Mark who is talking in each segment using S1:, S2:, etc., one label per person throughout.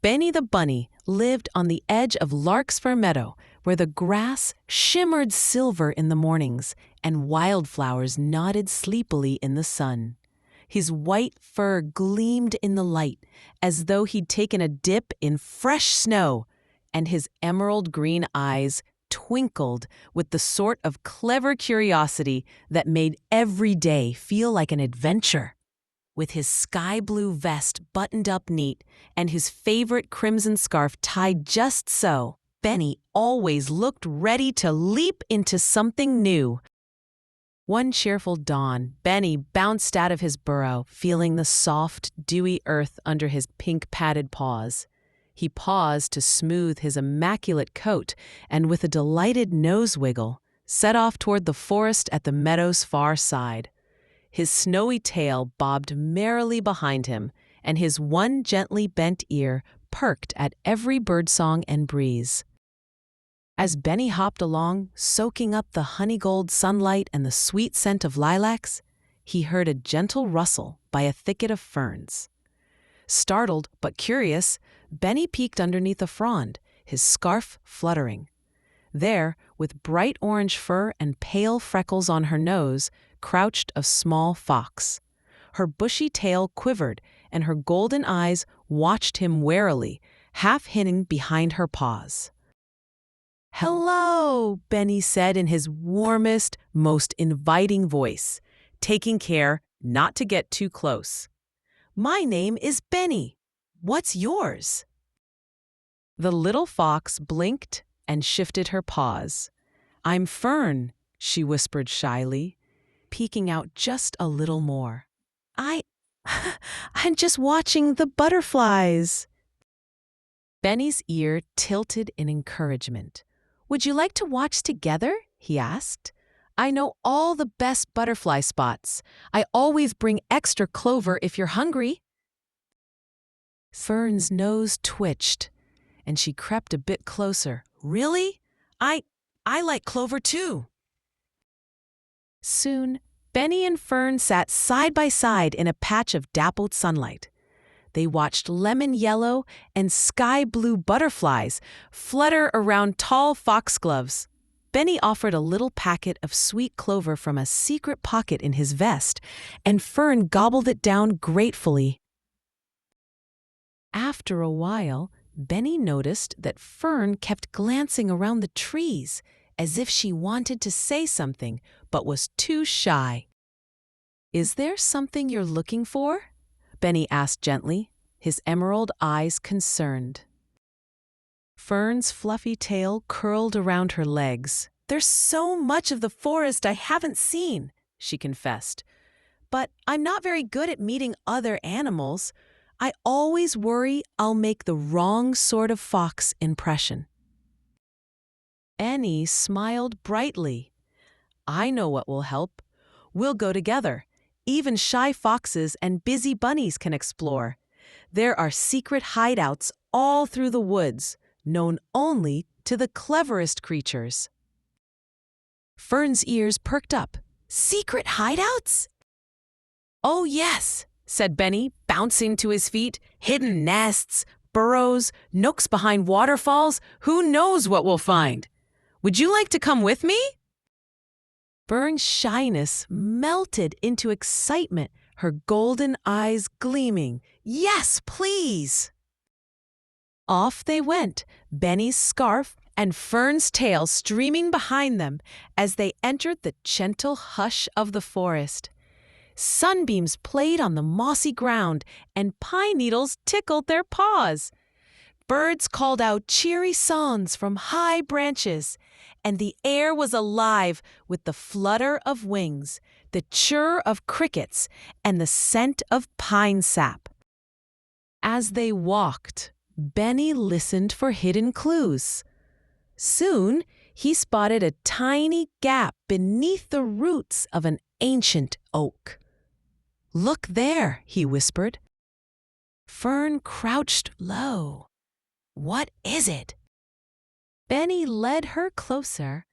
S1: Benny the bunny lived on the edge of Larkspur Meadow, where the grass shimmered silver in the mornings and wildflowers nodded sleepily in the sun. His white fur gleamed in the light as though he'd taken a dip in fresh snow, and his emerald green eyes twinkled with the sort of clever curiosity that made every day feel like an adventure. With his sky blue vest buttoned up neat and his favorite crimson scarf tied just so, Benny always looked ready to leap into something new. One cheerful dawn, Benny bounced out of his burrow, feeling the soft, dewy earth under his pink-padded paws. He paused to smooth his immaculate coat and, with a delighted nose wiggle, set off toward the forest at the meadow's far side. His snowy tail bobbed merrily behind him, and his one gently bent ear perked at every birdsong and breeze. As Benny hopped along, soaking up the honey-gold sunlight and the sweet scent of lilacs, he heard a gentle rustle by a thicket of ferns. Startled but curious, Benny peeked underneath a frond, his scarf fluttering. There, with bright orange fur and pale freckles on her nose, crouched a small fox. Her bushy tail quivered, and her golden eyes watched him warily, half hidden behind her paws. "Hello," Benny said in his warmest, most inviting voice, taking care not to get too close. "My name is Benny. What's yours?" The little fox blinked and shifted her paws. "I'm Fern," she whispered shyly, peeking out just a little more. I'm just watching the butterflies." Benny's ear tilted in encouragement. "Would you like to watch together?" he asked. "I know all the best butterfly spots. I always bring extra clover if you're hungry." Fern's nose twitched, and she crept a bit closer. "Really? I like clover too." Soon, Benny and Fern sat side by side in a patch of dappled sunlight. They watched lemon yellow and sky blue butterflies flutter around tall foxgloves. Benny offered a little packet of sweet clover from a secret pocket in his vest, and Fern gobbled it down gratefully. After a while, Benny noticed that Fern kept glancing around the trees, as if she wanted to say something, but was too shy. "Is there something you're looking for?" Benny asked gently, his emerald eyes concerned. Fern's fluffy tail curled around her legs. "There's so much of the forest I haven't seen," she confessed. "But I'm not very good at meeting other animals. I always worry I'll make the wrong sort of fox impression." Benny smiled brightly. "I know what will help. We'll go together. Even shy foxes and busy bunnies can explore. There are secret hideouts all through the woods, known only to the cleverest creatures." Fern's ears perked up. "Secret hideouts?" "Oh, yes," said Benny, bouncing to his feet. "Hidden nests, burrows, nooks behind waterfalls. Who knows what we'll find? Would you like to come with me?" Fern's shyness melted into excitement, her golden eyes gleaming. "Yes, please!" Off they went, Benny's scarf and Fern's tail streaming behind them as they entered the gentle hush of the forest. Sunbeams played on the mossy ground, and pine needles tickled their paws. Birds called out cheery songs from high branches, and the air was alive with the flutter of wings, the chirr of crickets, and the scent of pine sap. As they walked, Benny listened for hidden clues. Soon, he spotted a tiny gap beneath the roots of an ancient oak. "Look there," he whispered. Fern crouched low. "What is it?" Benny led her closer,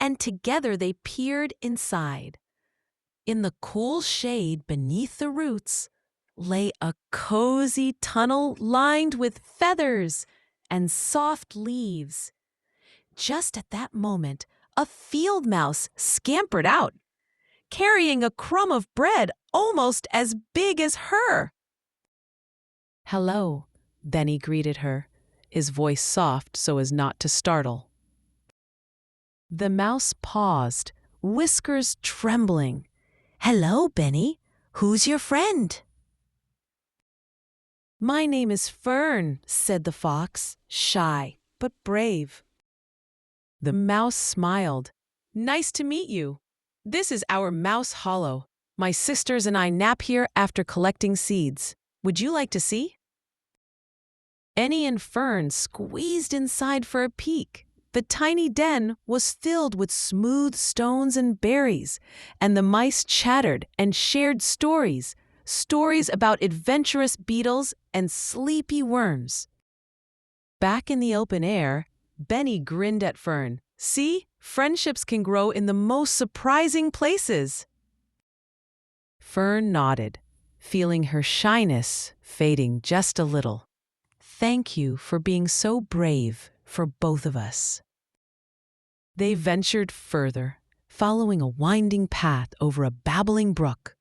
S1: and together they peered inside. In the cool shade beneath the roots, lay a cozy tunnel lined with feathers and soft leaves. Just at that moment, a field mouse scampered out, carrying a crumb of bread almost as big as her. "Hello," Benny greeted her, his voice soft so as not to startle. The mouse paused, whiskers trembling. "Hello, Benny. Who's your friend?" "My name is Fern," said the fox, shy but brave. The mouse smiled. "Nice to meet you. This is our mouse hollow. My sisters and I nap here after collecting seeds. Would you like to see?" Benny and Fern squeezed inside for a peek. The tiny den was filled with smooth stones and berries, and the mice chattered and shared stories about adventurous beetles and sleepy worms. Back in the open air, Benny grinned at Fern. "See, friendships can grow in the most surprising places." Fern nodded, feeling her shyness fading just a little. "Thank you for being so brave for both of us." They ventured further, following a winding path over a babbling brook.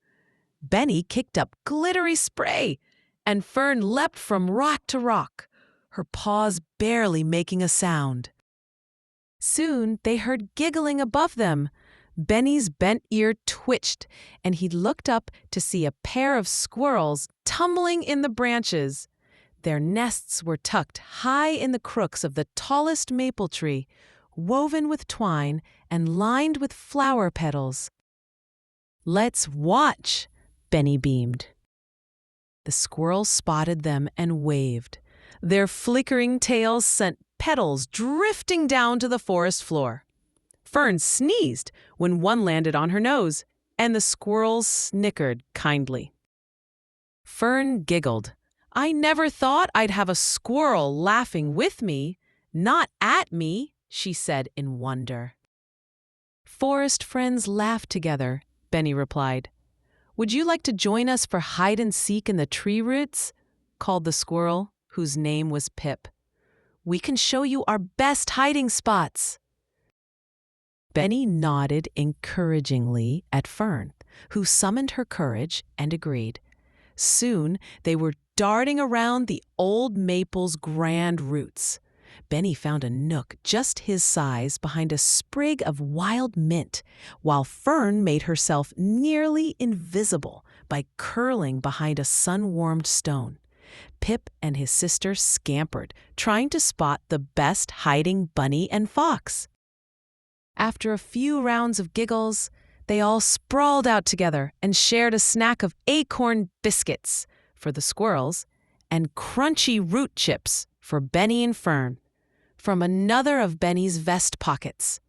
S1: Benny kicked up glittery spray, and Fern leapt from rock to rock, her paws barely making a sound. Soon they heard giggling above them. Benny's bent ear twitched, and he looked up to see a pair of squirrels tumbling in the branches. Their nests were tucked high in the crooks of the tallest maple tree, woven with twine and lined with flower petals. "Let's watch," Benny beamed. The squirrels spotted them and waved. Their flickering tails sent petals drifting down to the forest floor. Fern sneezed when one landed on her nose, and the squirrels snickered kindly. Fern giggled. "I never thought I'd have a squirrel laughing with me, not at me," she said in wonder. "Forest friends laugh together," Benny replied. "Would you like to join us for hide and seek in the tree roots?" called the squirrel, whose name was Pip. "We can show you our best hiding spots." Benny nodded encouragingly at Fern, who summoned her courage and agreed. Soon they were darting around the old maple's grand roots. Benny found a nook just his size behind a sprig of wild mint, while Fern made herself nearly invisible by curling behind a sun-warmed stone. Pip and his sister scampered, trying to spot the best hiding bunny and fox. After a few rounds of giggles, they all sprawled out together and shared a snack of acorn biscuits for the squirrels and crunchy root chips for Benny and Fern from another of Benny's vest pockets.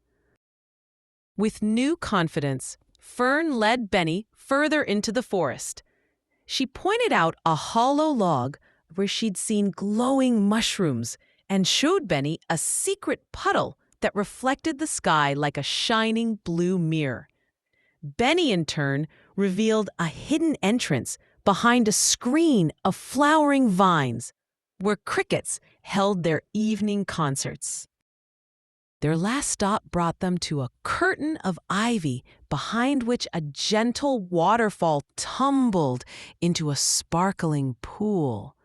S1: With new confidence, Fern led Benny further into the forest. She pointed out a hollow log where she'd seen glowing mushrooms and showed Benny a secret puddle that reflected the sky like a shining blue mirror. Benny, in turn, revealed a hidden entrance behind a screen of flowering vines where crickets held their evening concerts. Their last stop brought them to a curtain of ivy behind which a gentle waterfall tumbled into a sparkling pool.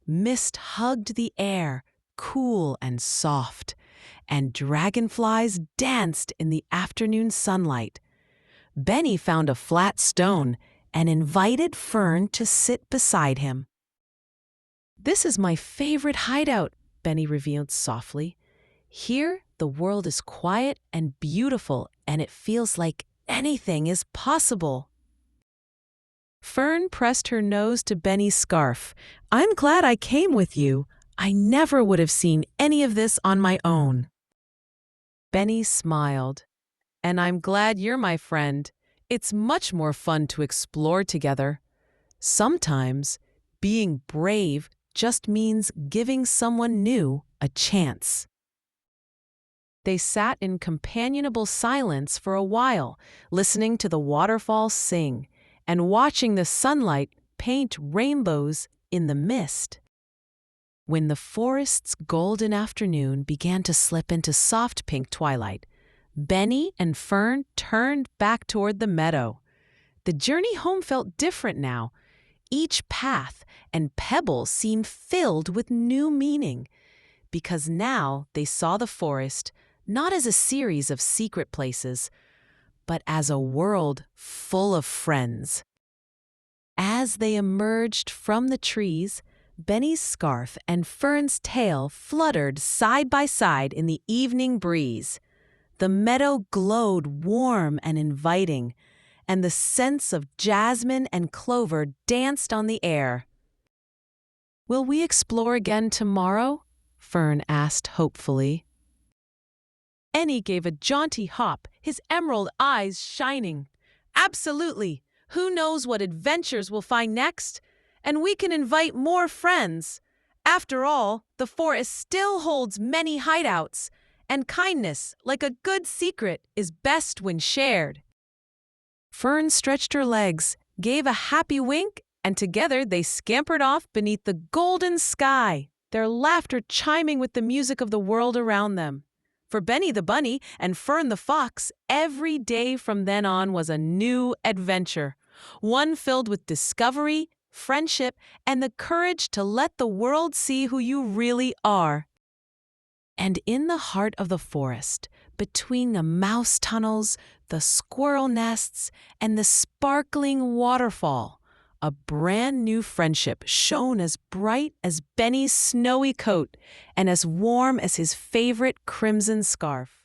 S1: Mist hugged the air, cool and soft, and dragonflies danced in the afternoon sunlight. Benny found a flat stone and invited Fern to sit beside him. "This is my favorite hideout," Benny revealed softly. "Here, the world is quiet and beautiful, and it feels like anything is possible." Fern pressed her nose to Benny's scarf. "I'm glad I came with you. I never would have seen any of this on my own." Benny smiled. "And I'm glad you're my friend. It's much more fun to explore together. Sometimes, being brave just means giving someone new a chance." They sat in companionable silence for a while, listening to the waterfall sing and watching the sunlight paint rainbows in the mist. When the forest's golden afternoon began to slip into soft pink twilight, Benny and Fern turned back toward the meadow. The journey home felt different now. Each path and pebble seemed filled with new meaning, because now they saw the forest not as a series of secret places, but as a world full of friends. As they emerged from the trees, Benny's scarf and Fern's tail fluttered side by side in the evening breeze. The meadow glowed warm and inviting, and the scents of jasmine and clover danced on the air. "Will we explore again tomorrow?" Fern asked hopefully. Benny gave a jaunty hop, his emerald eyes shining. "Absolutely! Who knows what adventures we'll find next? And we can invite more friends. After all, the forest still holds many hideouts, and kindness, like a good secret, is best when shared." Fern stretched her legs, gave a happy wink, and together they scampered off beneath the golden sky, their laughter chiming with the music of the world around them. For Benny the bunny and Fern the fox, every day from then on was a new adventure, one filled with discovery, friendship, and the courage to let the world see who you really are. And in the heart of the forest, between the mouse tunnels, the squirrel nests, and the sparkling waterfall, a brand new friendship shone as bright as Benny's snowy coat and as warm as his favorite crimson scarf.